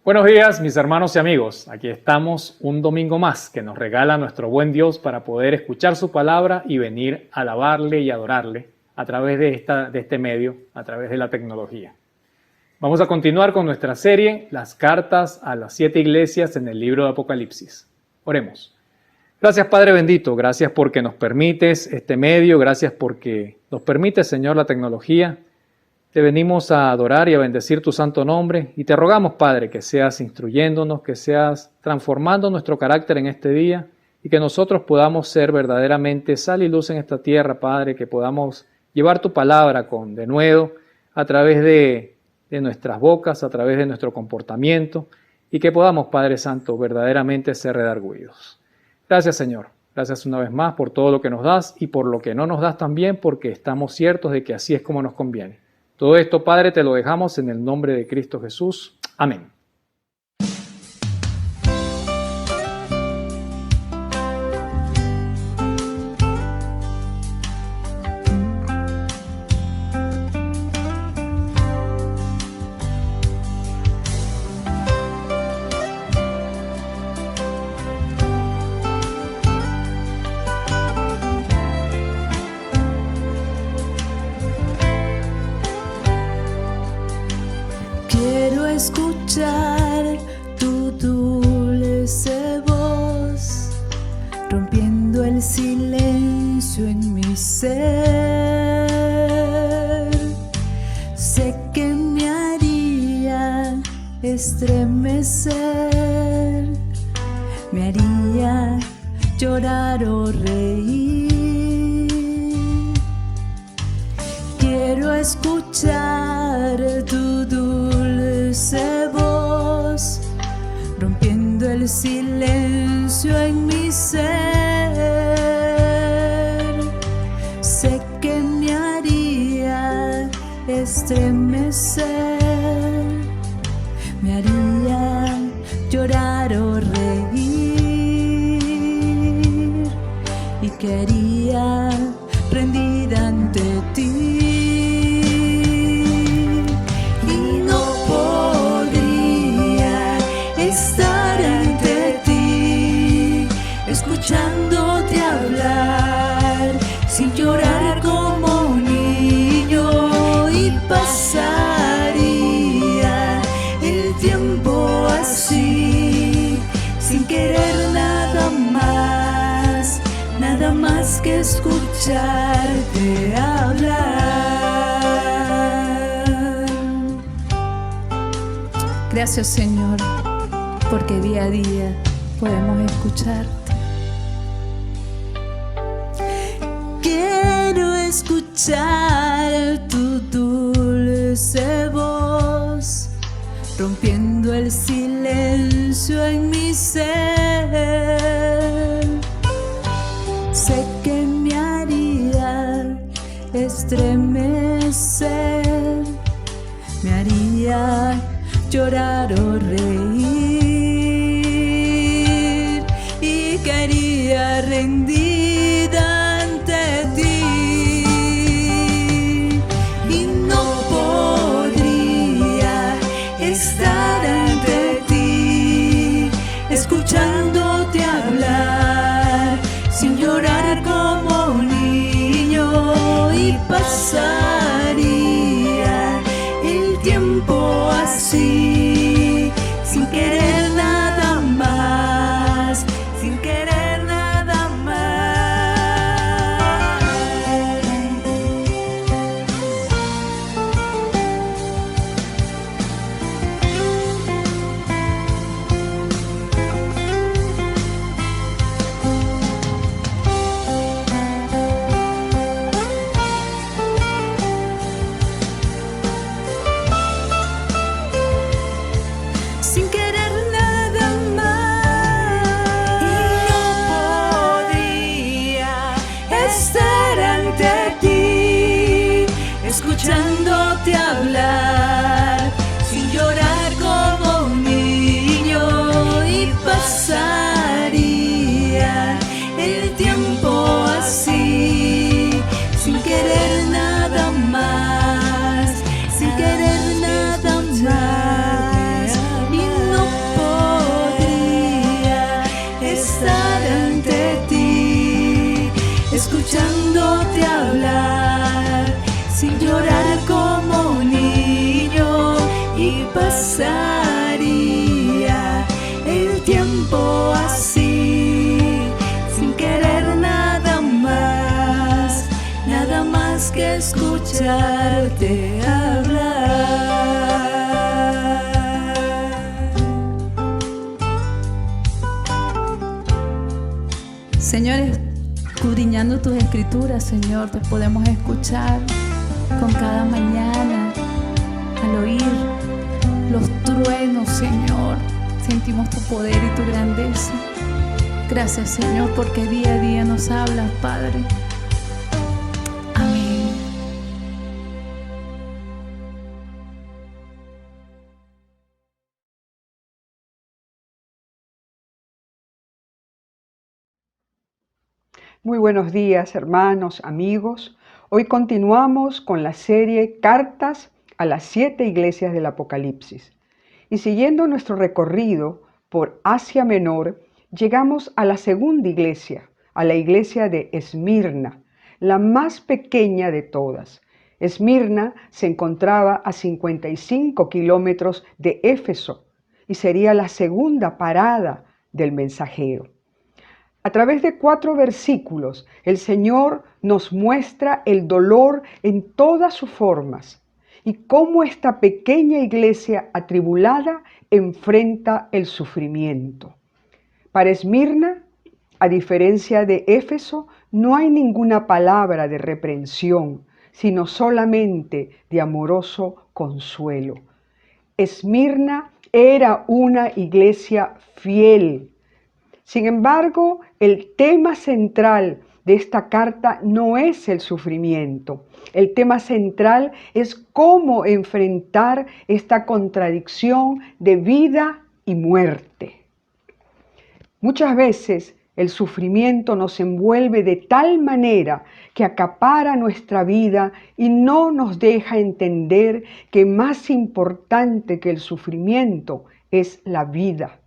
Buenos días, mis hermanos y amigos. Aquí estamos un domingo más que nos regala nuestro buen Dios para poder escuchar su palabra y venir a alabarle y adorarle a través de este medio, a través de la tecnología. Vamos a continuar con nuestra serie, las cartas a las 7 iglesias en el libro de Apocalipsis. Oremos. Gracias, Padre bendito, gracias porque nos permites este medio, gracias porque nos permite, Señor, la tecnología. Te venimos a adorar y a bendecir tu santo nombre y te rogamos, Padre, que seas instruyéndonos, que seas transformando nuestro carácter en este día y que nosotros podamos ser verdaderamente sal y luz en esta tierra, Padre, que podamos llevar tu palabra con denuedo a través de nuestras bocas, a través de nuestro comportamiento y que podamos, Padre Santo, verdaderamente ser redargüidos. Gracias, Señor. Gracias una vez más por todo lo que nos das y por lo que no nos das también, porque estamos ciertos de que así es como nos conviene. Todo esto, Padre, te lo dejamos en el nombre de Cristo Jesús. Amén. Escuchar tu dulce voz, rompiendo el silencio en mi ser. Sé que me haría estremecer, me haría llorar o reír. Quiero escuchar tu dulce voz, rompiendo el silencio en mi ser. Sé que me haría estremecer, me haría llorar o reír, y quería rendida ante ti. Escuchándote hablar, sin llorar como un niño, y pasaría el tiempo así, sin querer nada más que escucharte hablar. Gracias, Señor, porque día a día podemos escucharte. Escuchar tu dulce voz, rompiendo el silencio en mi ser. Sé que me haría estremecer, me haría llorar o reír, y quería rendida ante ti. Escuchándote hablar, sin llorar como un niño, y pasaría el tiempo así, sin querer nada más, sin querer nada más. sin llorar como un niño, y pasaría el tiempo así, sin querer nada más que escucharte hablar. Señor, escudriñando tus escrituras, Señor, te podemos escuchar con cada mañana. Al oír los truenos, Señor, sentimos tu poder y tu grandeza. Gracias, Señor, porque día a día nos hablas, Padre. Amén. Muy buenos días, hermanos, amigos. Hoy continuamos con la serie Cartas a las 7 iglesias del Apocalipsis. Y siguiendo nuestro recorrido por Asia Menor, llegamos a la segunda iglesia, a la iglesia de Esmirna, la más pequeña de todas. Esmirna se encontraba a 55 kilómetros de Éfeso y sería la segunda parada del mensajero. A través de 4 versículos, el Señor nos muestra el dolor en todas sus formas y cómo esta pequeña iglesia atribulada enfrenta el sufrimiento. Para Esmirna, a diferencia de Éfeso, no hay ninguna palabra de reprensión, sino solamente de amoroso consuelo. Esmirna era una iglesia fiel. Sin embargo, el tema central de esta carta no es el sufrimiento. El tema central es cómo enfrentar esta contradicción de vida y muerte. Muchas veces el sufrimiento nos envuelve de tal manera que acapara nuestra vida y no nos deja entender que más importante que el sufrimiento es la vida.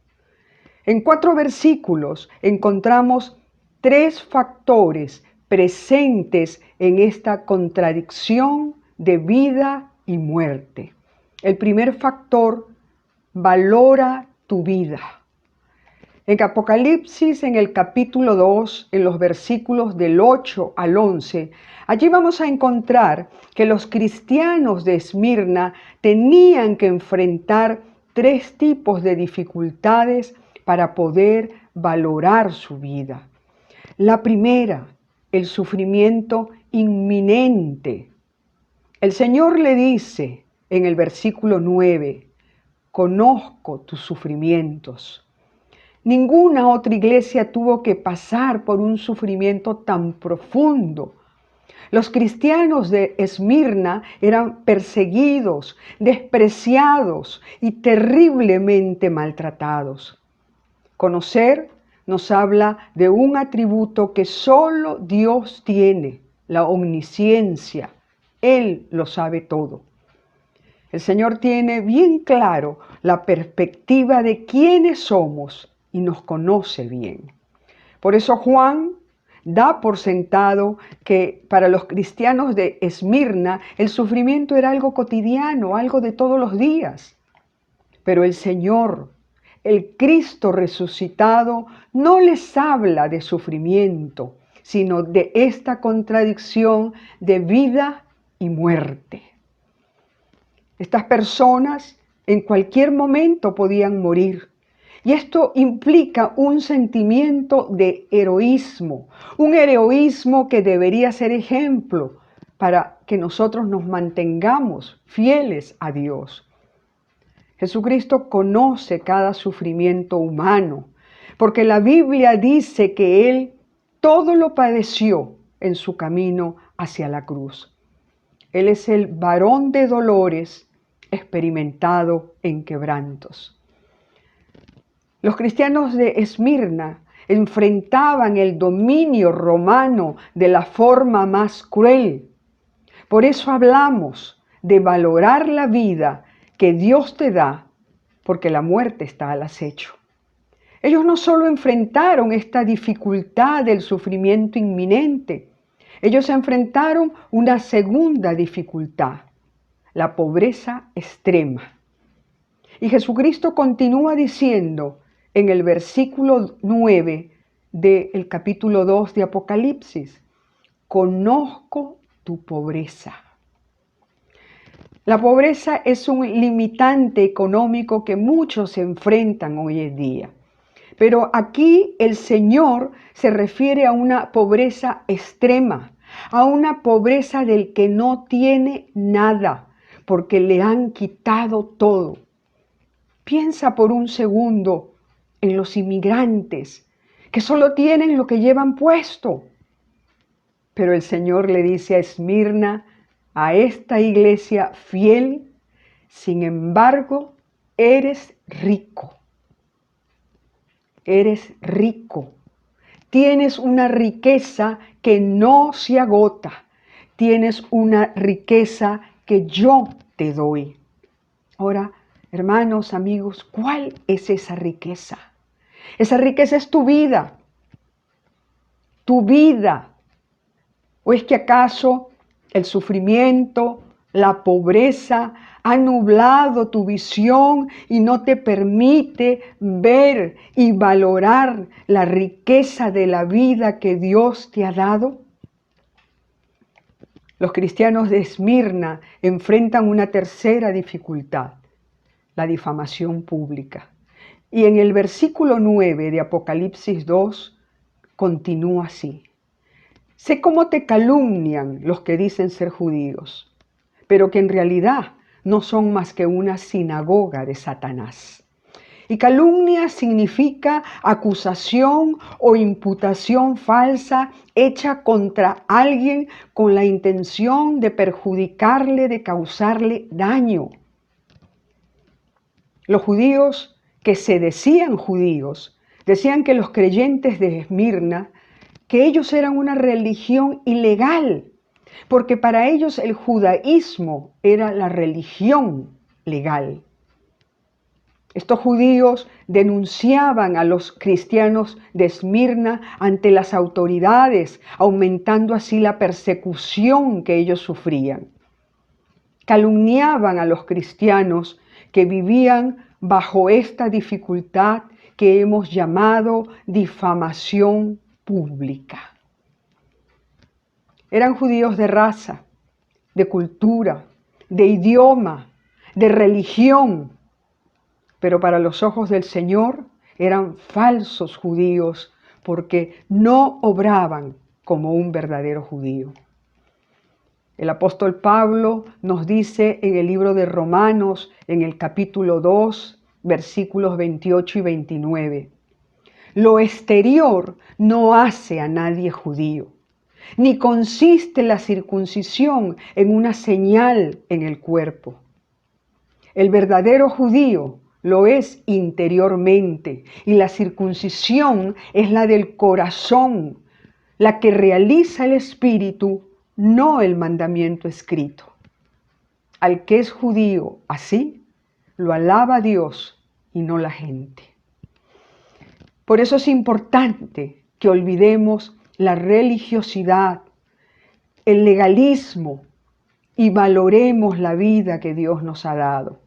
En 4 versículos encontramos 3 factores presentes en esta contradicción de vida y muerte. El primer factor, valora tu vida. En Apocalipsis, en el capítulo 2, en los versículos del 8 al 11, allí vamos a encontrar que los cristianos de Esmirna tenían que enfrentar 3 tipos de dificultades para poder valorar su vida. La primera, el sufrimiento inminente. El Señor le dice en el versículo 9, conozco tus sufrimientos. Ninguna otra iglesia tuvo que pasar por un sufrimiento tan profundo. Los cristianos de Esmirna eran perseguidos, despreciados y terriblemente maltratados. Conocer nos habla de un atributo que solo Dios tiene, la omnisciencia. Él lo sabe todo. El Señor tiene bien claro la perspectiva de quiénes somos y nos conoce bien. Por eso Juan da por sentado que para los cristianos de Esmirna el sufrimiento era algo cotidiano, algo de todos los días. Pero el Señor, el Cristo resucitado, no les habla de sufrimiento, sino de esta contradicción de vida y muerte. Estas personas en cualquier momento podían morir. Y esto implica un sentimiento de heroísmo, un heroísmo que debería ser ejemplo para que nosotros nos mantengamos fieles a Dios. Jesucristo conoce cada sufrimiento humano, porque la Biblia dice que Él todo lo padeció en su camino hacia la cruz. Él es el varón de dolores, experimentado en quebrantos. Los cristianos de Esmirna enfrentaban el dominio romano de la forma más cruel. Por eso hablamos de valorar la vida que Dios te da, porque la muerte está al acecho. Ellos no solo enfrentaron esta dificultad del sufrimiento inminente, Ellos enfrentaron una segunda dificultad, la pobreza extrema. Y Jesucristo continúa diciendo en el versículo 9 del capítulo 2 de Apocalipsis, conozco tu pobreza. La pobreza es un limitante económico que muchos se enfrentan hoy en día. Pero aquí el Señor se refiere a una pobreza extrema, a una pobreza del que no tiene nada, porque le han quitado todo. Piensa por un segundo en los inmigrantes, que solo tienen lo que llevan puesto. Pero el Señor le dice a Esmirna, a esta iglesia fiel, sin embargo, eres rico. Eres rico. Tienes una riqueza que no se agota. Tienes una riqueza que yo te doy. Ahora, hermanos, amigos, ¿cuál es esa riqueza? Esa riqueza es tu vida. Tu vida. ¿O es que acaso el sufrimiento, la pobreza ha nublado tu visión y no te permite ver y valorar la riqueza de la vida que Dios te ha dado? Los cristianos de Esmirna enfrentan una tercera dificultad, la difamación pública. Y en el versículo 9 de Apocalipsis 2 continúa así. Sé cómo te calumnian los que dicen ser judíos, pero que en realidad no son más que una sinagoga de Satanás. Y calumnia significa acusación o imputación falsa hecha contra alguien con la intención de perjudicarle, de causarle daño. Los judíos que se decían judíos, decían que los creyentes de Esmirna, que ellos eran una religión ilegal, porque para ellos el judaísmo era la religión legal. Estos judíos denunciaban a los cristianos de Esmirna ante las autoridades, aumentando así la persecución que ellos sufrían. Calumniaban a los cristianos que vivían bajo esta dificultad que hemos llamado difamación pública. Eran judíos de raza, de cultura, de idioma, de religión, pero para los ojos del Señor eran falsos judíos porque no obraban como un verdadero judío. El apóstol Pablo nos dice en el libro de Romanos, en el capítulo 2, versículos 28 y 29, lo exterior no hace a nadie judío, ni consiste la circuncisión en una señal en el cuerpo. El verdadero judío lo es interiormente, y la circuncisión es la del corazón, la que realiza el Espíritu, no el mandamiento escrito. Al que es judío así, lo alaba Dios y no la gente. Por eso es importante que olvidemos la religiosidad, el legalismo y valoremos la vida que Dios nos ha dado.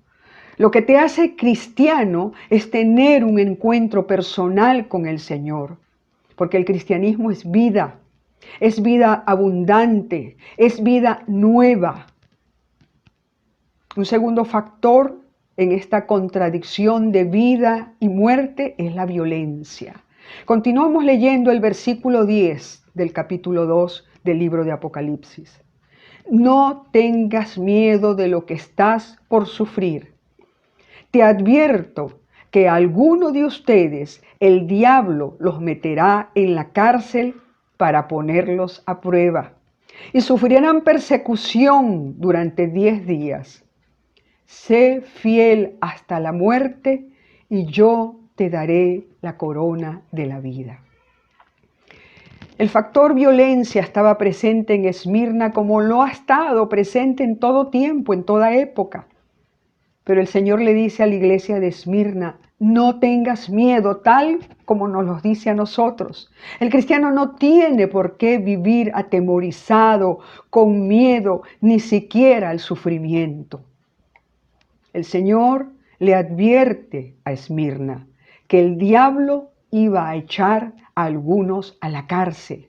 Lo que te hace cristiano es tener un encuentro personal con el Señor, porque el cristianismo es vida abundante, es vida nueva. Un segundo factor en esta contradicción de vida y muerte es la violencia. Continuamos leyendo el versículo 10 del capítulo 2 del libro de Apocalipsis. No tengas miedo de lo que estás por sufrir. Te advierto que a alguno de ustedes el diablo los meterá en la cárcel para ponerlos a prueba y sufrirán persecución durante 10 días. Sé fiel hasta la muerte y yo te daré la corona de la vida. El factor violencia estaba presente en Esmirna como lo ha estado presente en todo tiempo, en toda época. Pero el Señor le dice a la iglesia de Esmirna, no tengas miedo, tal como nos lo dice a nosotros. El cristiano no tiene por qué vivir atemorizado, con miedo, ni siquiera al sufrimiento. El Señor le advierte a Esmirna que el diablo iba a echar a algunos a la cárcel.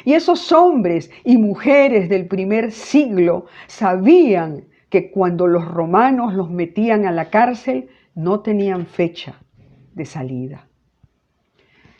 Y esos hombres y mujeres del primer siglo sabían que cuando los romanos los metían a la cárcel, no tenían fecha de salida.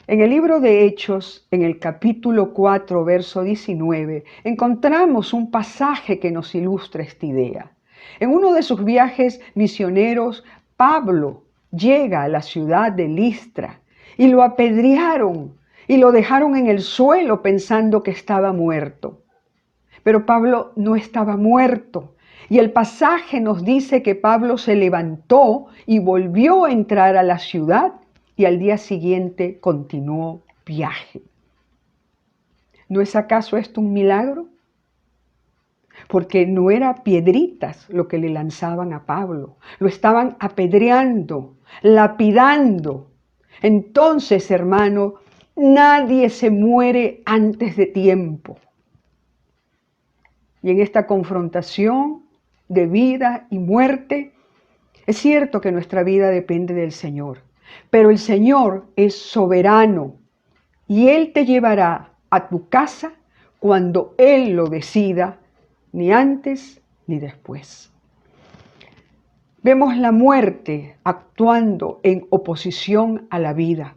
En el libro de Hechos, en el capítulo 4, verso 19, encontramos un pasaje que nos ilustra esta idea. En uno de sus viajes misioneros, Pablo llega a la ciudad de Listra y lo apedrearon y lo dejaron en el suelo pensando que estaba muerto. Pero Pablo no estaba muerto. Y el pasaje nos dice que Pablo se levantó y volvió a entrar a la ciudad y al día siguiente continuó viaje. ¿No es acaso esto un milagro? Porque no era piedritas lo que le lanzaban a Pablo, lo estaban apedreando, lapidando. Entonces, hermano, nadie se muere antes de tiempo. Y en esta confrontación de vida y muerte, es cierto que nuestra vida depende del Señor, pero el Señor es soberano y Él te llevará a tu casa cuando Él lo decida, ni antes ni después. Vemos la muerte actuando en oposición a la vida.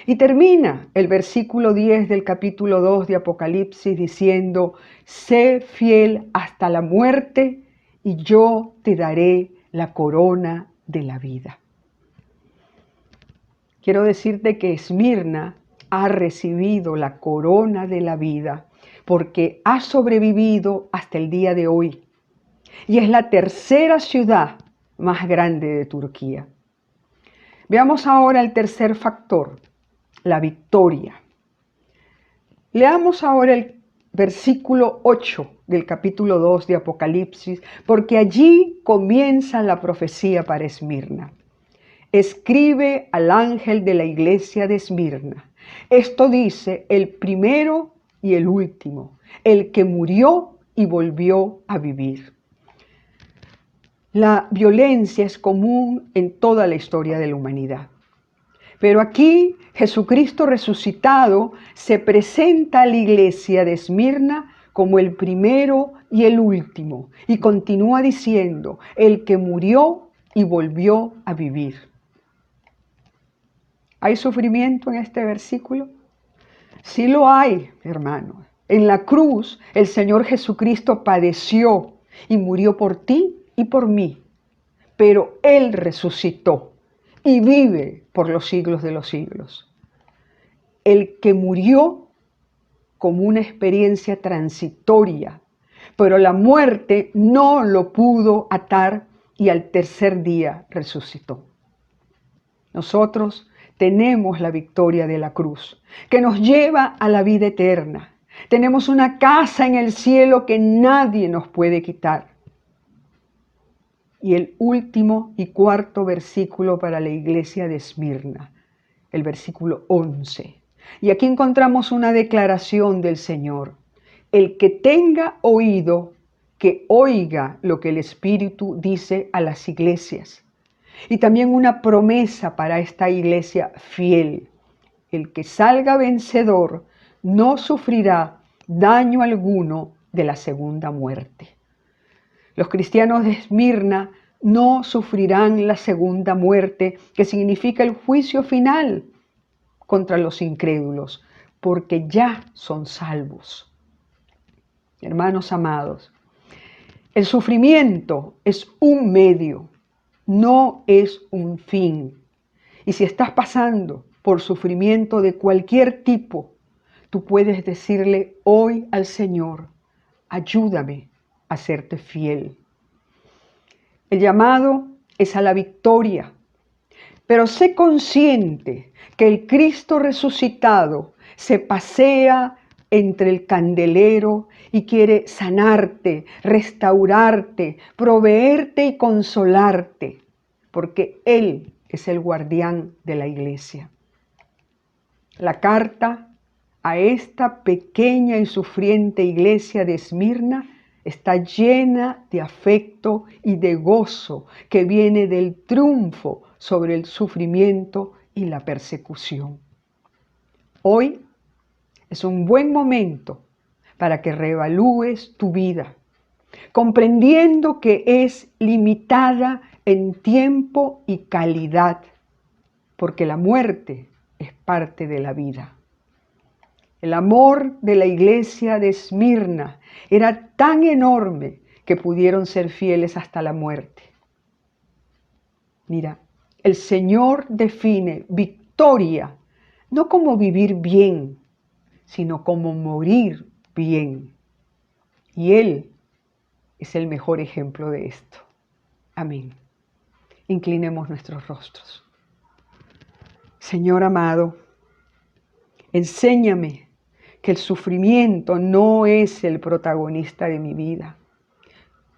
Y termina el versículo 10 del capítulo 2 de Apocalipsis diciendo: sé fiel hasta la muerte y yo te daré la corona de la vida. Quiero decirte que Esmirna ha recibido la corona de la vida porque ha sobrevivido hasta el día de hoy. Y es la tercera ciudad más grande de Turquía. Veamos ahora el tercer factor, la victoria. Leamos ahora el versículo 8 del capítulo 2 de Apocalipsis, porque allí comienza la profecía para Esmirna. Escribe al ángel de la iglesia de Esmirna. Esto dice el primero y el último, el que murió y volvió a vivir. La violencia es común en toda la historia de la humanidad. Pero aquí Jesucristo resucitado se presenta a la iglesia de Esmirna como el primero y el último. Y continúa diciendo, el que murió y volvió a vivir. ¿Hay sufrimiento en este versículo? Sí lo hay, hermanos. En la cruz el Señor Jesucristo padeció y murió por ti y por mí. Pero Él resucitó y vive por los siglos de los siglos. El que murió como una experiencia transitoria, pero la muerte no lo pudo atar y al tercer día resucitó. Nosotros tenemos la victoria de la cruz, que nos lleva a la vida eterna. Tenemos una casa en el cielo que nadie nos puede quitar. Y el último y cuarto versículo para la iglesia de Esmirna, el versículo 11. Y aquí encontramos una declaración del Señor. El que tenga oído, que oiga lo que el Espíritu dice a las iglesias. Y también una promesa para esta iglesia fiel. El que salga vencedor no sufrirá daño alguno de la segunda muerte. Los cristianos de Esmirna no sufrirán la segunda muerte, que significa el juicio final contra los incrédulos, porque ya son salvos. Hermanos amados, el sufrimiento es un medio, no es un fin. Y si estás pasando por sufrimiento de cualquier tipo, tú puedes decirle hoy al Señor, ayúdame a serte fiel. El llamado es a la victoria, pero sé consciente que el Cristo resucitado se pasea entre el candelero y quiere sanarte, restaurarte, proveerte y consolarte, porque Él es el guardián de la iglesia. La carta a esta pequeña y sufriente iglesia de Esmirna está llena de afecto y de gozo que viene del triunfo sobre el sufrimiento y la persecución. Hoy es un buen momento para que reevalúes tu vida, comprendiendo que es limitada en tiempo y calidad, porque la muerte es parte de la vida. El amor de la iglesia de Esmirna era tan enorme que pudieron ser fieles hasta la muerte. Mira, el Señor define victoria no como vivir bien, sino como morir bien. Y Él es el mejor ejemplo de esto. Amén. Inclinemos nuestros rostros. Señor amado, enséñame que el sufrimiento no es el protagonista de mi vida.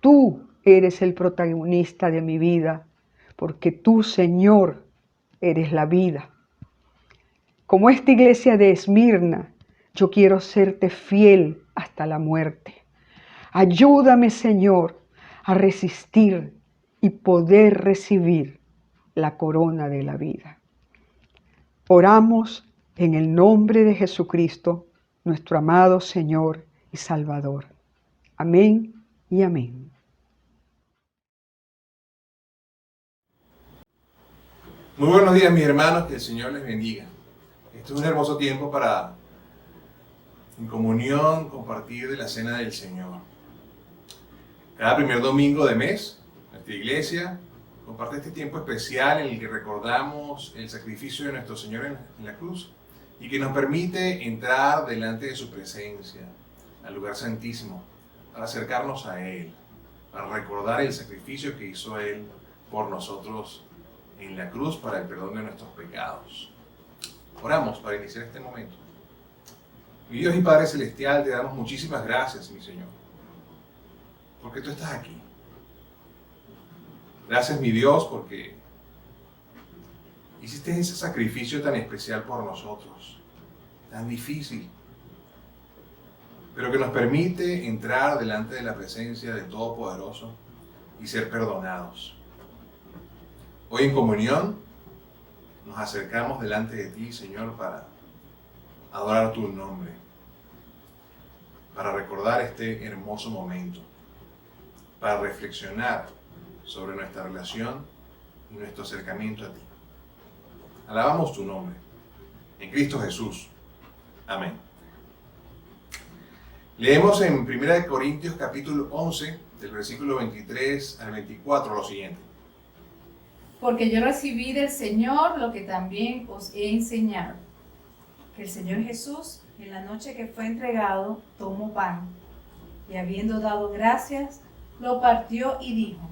Tú eres el protagonista de mi vida, porque tú, Señor, eres la vida. Como esta iglesia de Esmirna, yo quiero serte fiel hasta la muerte. Ayúdame, Señor, a resistir y poder recibir la corona de la vida. Oramos en el nombre de Jesucristo, nuestro amado Señor y Salvador. Amén y amén. Muy buenos días, mis hermanos, que el Señor les bendiga. Este es un hermoso tiempo para, en comunión, compartir de la cena del Señor. Cada primer domingo de mes, nuestra iglesia comparte este tiempo especial en el que recordamos el sacrificio de nuestro Señor en la cruz y que nos permite entrar delante de su presencia, al lugar santísimo, para acercarnos a Él, para recordar el sacrificio que hizo Él por nosotros en la cruz para el perdón de nuestros pecados. Oramos para iniciar este momento. Mi Dios y Padre Celestial, te damos muchísimas gracias, mi Señor, porque tú estás aquí. Gracias, mi Dios, porque hiciste ese sacrificio tan especial por nosotros, tan difícil, pero que nos permite entrar delante de la presencia del Todopoderoso y ser perdonados. Hoy en comunión nos acercamos delante de ti, Señor, para adorar tu nombre, para recordar este hermoso momento, para reflexionar sobre nuestra relación y nuestro acercamiento a ti. Alabamos tu nombre, en Cristo Jesús. Amén. Leemos en 1 Corintios capítulo 11, del versículo 23 al 24, lo siguiente. Porque yo recibí del Señor lo que también os he enseñado, que el Señor Jesús, en la noche que fue entregado, tomó pan, y habiendo dado gracias, lo partió y dijo: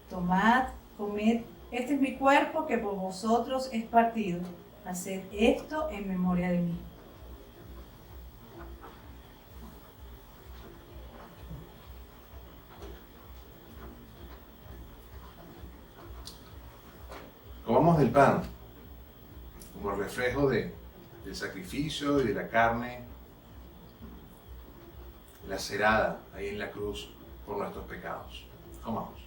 Tomad, comed, este es mi cuerpo que por vosotros es partido. Haced esto en memoria de mí. Comamos del pan como reflejo del sacrificio y de la carne lacerada ahí en la cruz por nuestros pecados. Comamos.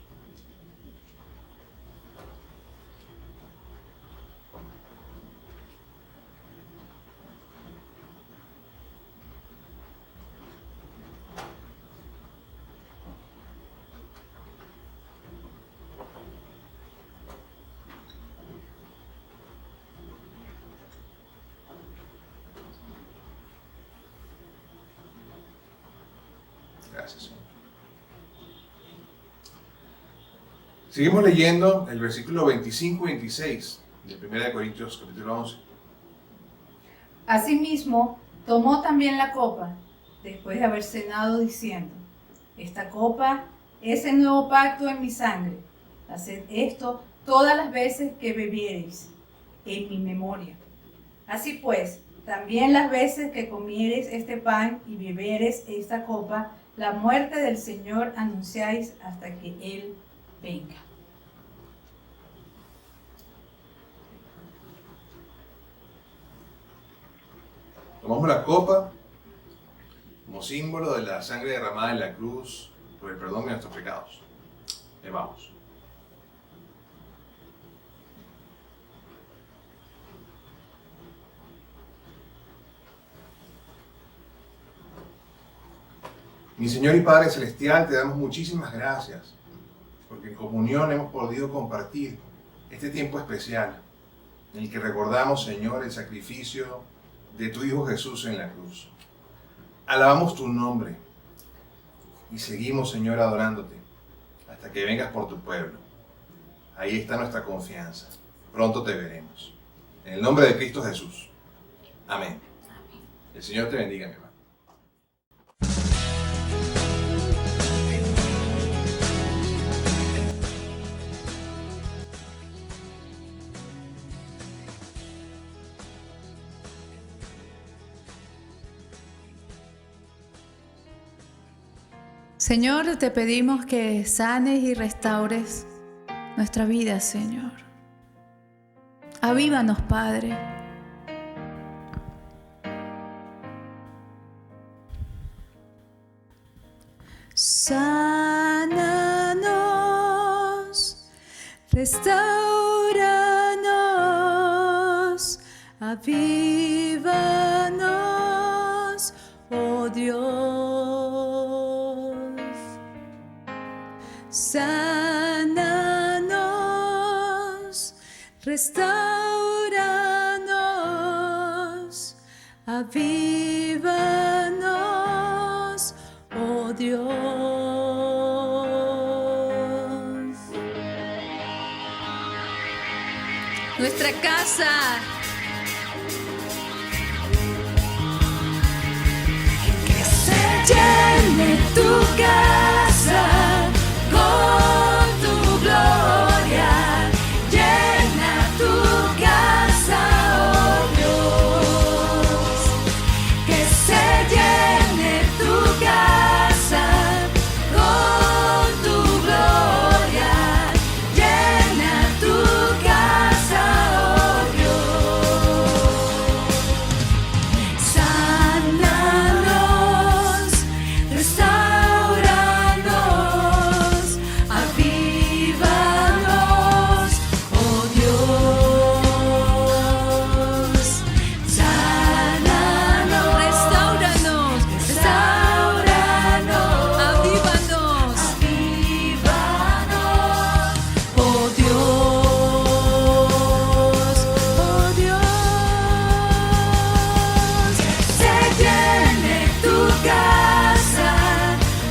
Gracias, Señor. Seguimos leyendo el versículo 25 y 26 de 1 Corintios capítulo 11. Asimismo, tomó también la copa, después de haber cenado, diciendo: Esta copa es el nuevo pacto en mi sangre. Haced esto todas las veces que bebiereis, en mi memoria. Así pues, también las veces que comiereis este pan y bebereis esta copa, la muerte del Señor anunciáis hasta que Él venga. Tomamos la copa como símbolo de la sangre derramada en la cruz por el perdón de nuestros pecados. Bebamos. Mi Señor y Padre Celestial, te damos muchísimas gracias, porque en comunión hemos podido compartir este tiempo especial en el que recordamos, Señor, el sacrificio de tu Hijo Jesús en la cruz. Alabamos tu nombre y seguimos, Señor, adorándote hasta que vengas por tu pueblo. Ahí está nuestra confianza. Pronto te veremos. En el nombre de Cristo Jesús. Amén. El Señor te bendiga, mi hermano. Señor, te pedimos que sanes y restaures nuestra vida, Señor. Avívanos, Padre. Sánanos, restauranos, avívanos, oh Dios. Sánanos, restauranos, avívanos, oh Dios. Nuestra casa. Que se llene tu casa con tu gloria, llena tu casa, oh Dios. Que se llene tu casa con tu gloria, llena tu casa, oh Dios. Sánanos, restauranos, avívanos, oh Dios. Sánanos, restauranos, avívanos, oh Dios, oh Dios. Se llene tu casa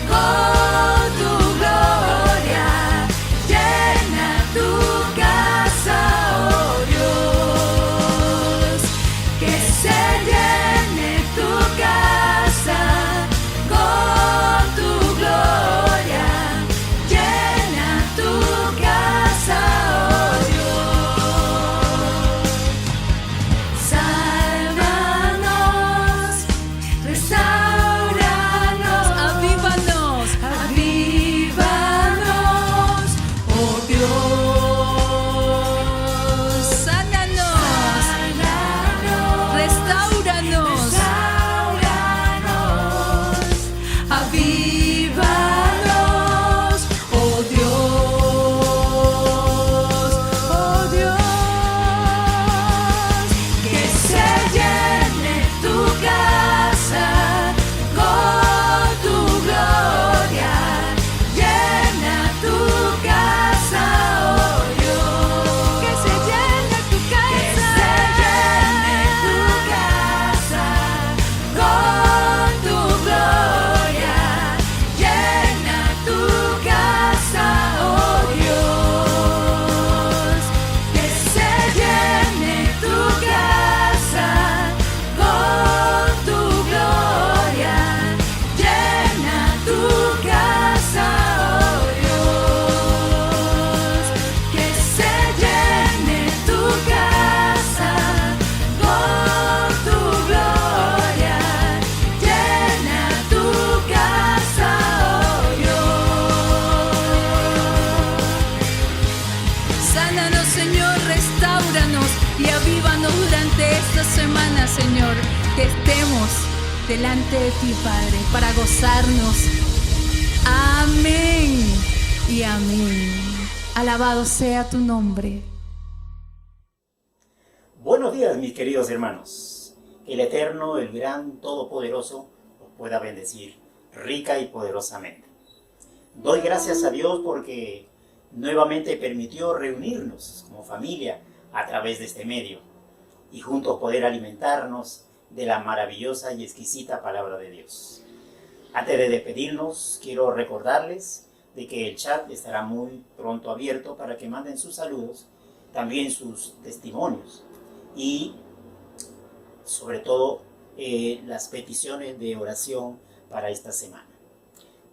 con tu gloria, llena tu casa, oh Dios. Que se llene tu casa con tu gloria, llena tu casa, oh Dios. Sálvanos, restauranos, avívanos, oh Dios. Sánanos, restauranos, avívanos, oh Dios, oh Dios. Que se llene tu casa con tu gloria, llena tu casa, oh Dios. Que se llene tu casa, con tu gloria, llena tu casa, oh Dios. Que se llene tu casa con tu gloria, llena tu casa, oh Dios. Que se llene tu casa con tu gloria, llena tu casa, oh Dios. Sánanos, Señor, restáuranos y avívanos durante esta semana, Señor. que estemos delante de ti, Padre, para gozarnos. Amén y amén. Alabado sea tu nombre. Buenos días, mis queridos hermanos. Que el Eterno, el Gran Todopoderoso, os pueda bendecir rica y poderosamente. Doy gracias a Dios porque nuevamente permitió reunirnos como familia a través de este medio y juntos poder alimentarnos de la maravillosa y exquisita palabra de Dios. Antes de despedirnos, quiero recordarles de que el chat estará muy pronto abierto para que manden sus saludos, también sus testimonios y sobre todo las peticiones de oración para esta semana.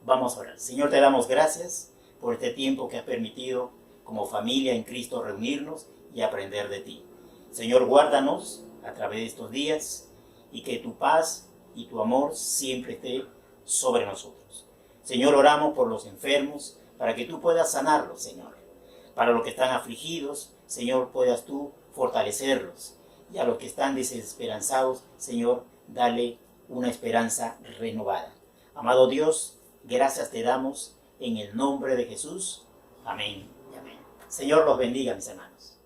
Vamos a orar. Señor, te damos gracias por este tiempo que has permitido como familia en Cristo reunirnos y aprender de ti. Señor, guárdanos a través de estos días y que tu paz y tu amor siempre esté sobre nosotros. Señor, oramos por los enfermos para que tú puedas sanarlos, Señor. Para los que están afligidos, Señor, puedas tú fortalecerlos. Y a los que están desesperanzados, Señor, dale una esperanza renovada. Amado Dios, gracias te damos en el nombre de Jesús. Amén y amén. Señor los bendiga, mis hermanos.